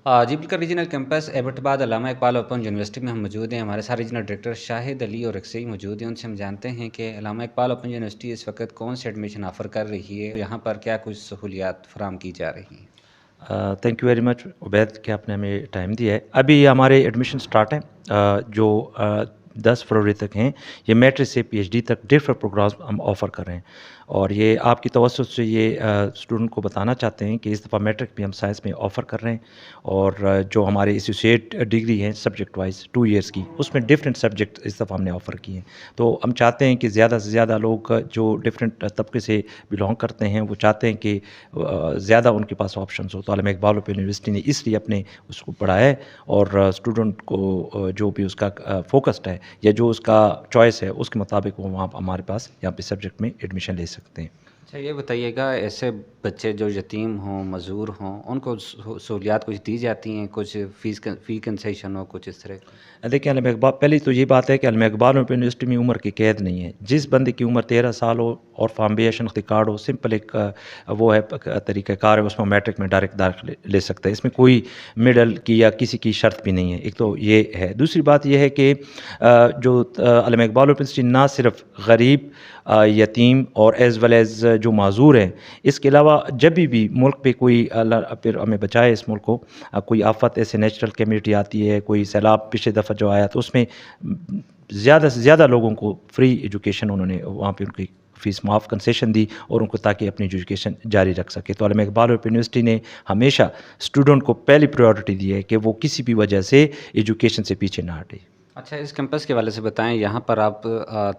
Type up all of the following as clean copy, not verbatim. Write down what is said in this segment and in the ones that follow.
जी बिल्कुल, regional campus Abbottabad अल्लामा Iqbal open university में हम मौजूद हैं। हमारे साथ रीजनल डायरेक्टर शाहिद अली और रक्सी मौजूद हैं। उनसे हम जानते हैं कि अल्लामा इकबाल ओपन यूनिवर्सिटी इस वक्त कौन से एडमिशन ऑफ़र कर रही है, यहाँ पर क्या कुछ सहूलियात फराहम की जा रही हैं। Thank you very much Ubaid कि आपने हमें टाइम दिया है। अभी हमारे एडमिशन स्टार्ट हैं जो 10 फरवरी तक हैं। ये मैट्रिक से पीएचडी तक डिफरेंट प्रोग्राम्स हम ऑफ़र कर रहे हैं और ये आपकी तवज्जुह से ये स्टूडेंट को बताना चाहते हैं कि इस दफ़ा मैट्रिक भी हम साइंस में ऑफ़र कर रहे हैं और जो हमारे एसोसिएट डिग्री हैं सब्जेक्ट वाइज 2 इयर्स की, उसमें डिफरेंट सब्जेक्ट इस दफ़ा हमने ऑफ़र किए हैं। तो हम चाहते हैं कि ज़्यादा से ज़्यादा लोग जो डिफरेंट तबके से बिलोंग करते हैं वो चाहते हैं कि ज़्यादा उनके पास ऑप्शंस हो। तो अल्लामा इकबाल ओपन यूनिवर्सिटी ने इसलिए अपने उसको बढ़ाया है और स्टूडेंट को जो भी उसका फ़ोकस्ड है या जो उसका चॉइस है उसके मुताबिक वो वहाँ हमारे पास यहाँ पे सब्जेक्ट में एडमिशन ले सकते हैं। अच्छा ये बताइएगा, ऐसे बच्चे जो यतीम हों, मज़दूर हों, उनको सहूलियात कुछ दी जाती हैं, कुछ फ़ी कंसेशन हो, कुछ इस तरह का? देखिए अल्लामा इकबाल पहली तो ये बात है कि अल्लामा इकबाल ओपन यूनिवर्सिटी में उम्र की कैद नहीं है। जिस बंदे की उम्र 13 साल हो और फाउंडेशन कार्ड हो, सिंपल एक वो है तरीक़ाकार है, उसमें मैट्रिक में डायरेक्ट दाखिले ले सकता है। इसमें कोई मिडल की या किसी की शर्त भी नहीं है। एक तो ये है। दूसरी बात ये है कि जो अल्लामा इकबाल ओपन यूनिवर्सिटी ना सिर्फ गरीब, यतीम और एज़ वेल एज़ जो माज़ूर हैं, इसके अलावा जब भी मुल्क पे कोई अल्लाह फिर हमें बचाए इस मुल्क को कोई आफ़त ऐसे नेचुरल कैमिटी आती है, कोई सैलाब पिछले दफ़ा जो आया तो उसमें ज़्यादा से ज़्यादा लोगों को फ्री एजुकेशन उन्होंने वहाँ पे उनकी फ़ीस माफ़ कंसेशन दी और उनको ताकि अपनी एजुकेशन जारी रख सके। तो अल्लामा इकबाल ओपन यूनिवर्सिटी ने हमेशा स्टूडेंट को पहली प्रायोरिटी दी है कि वो किसी भी वजह से एजुकेशन से पीछे ना हटे। अच्छा इस कैंपस के हवाले से बताएँ, यहाँ पर आप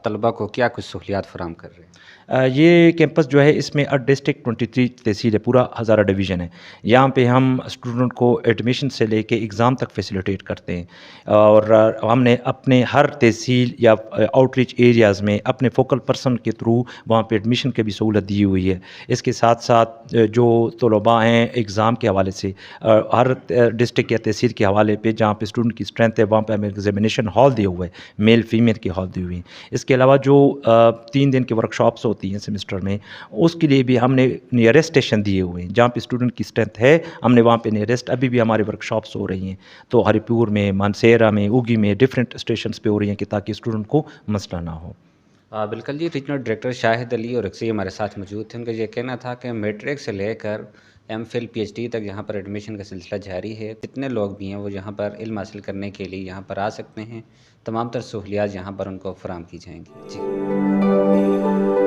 तलबा को क्या कुछ सहूलियात फराहम कर रहे हैं? ये कैंपस जो है इसमें डिस्ट्रिक्ट 23 तहसील है, पूरा हज़ारा डिवीज़न है। यहाँ पे हम स्टूडेंट को एडमिशन से लेके एग्ज़ाम तक फैसिलिटेट करते हैं और हमने अपने हर तहसील या आउटरीच एरियाज़ में अपने फोकल पर्सन के थ्रू वहाँ पे एडमिशन की भी सहूलत दी हुई है। इसके साथ-साथ जो तलबा हैं एग्ज़ाम के हवाले से हर डिस्ट्रिक्ट या तहसील के हवाले पे जहाँ पे स्टूडेंट की स्ट्रेंथ है वहाँ पे हमें एग्ज़ामिनेशन हॉल दिया हुआ है, मेल फीमेल की हॉल दी हुई है। इसके अलावा जो 3 दिन की वर्कशॉप्स होती हैं सेमेस्टर में, उसके लिए भी हमने नियरेस्ट स्टेशन दिए हुए हैं। जहाँ पे स्टूडेंट की स्ट्रेंथ है, हमने वहाँ पे नियरेस्ट अभी भी हमारी वर्कशॉप्स हो रही हैं। तो हरिपुर में, मानसेरा में, उगी में डिफरेंट स्टेशंस पे हो रही हैं कि ताकि स्टूडेंट को मसला ना हो। बिल्कुल जी, रीजनल डायरेक्टर शाहिद अली और रक्सी हमारे साथ मौजूद थे। उनका ये कहना था कि मैट्रिक से लेकर एमफ़िल, पीएचडी तक यहाँ पर एडमिशन का सिलसिला जारी है। जितने लोग भी हैं वो यहाँ पर इल्म हासिल करने के लिए यहाँ पर आ सकते हैं। तमाम तर सहूलियात यहाँ पर उनको फराहम की जाएँगी। जी।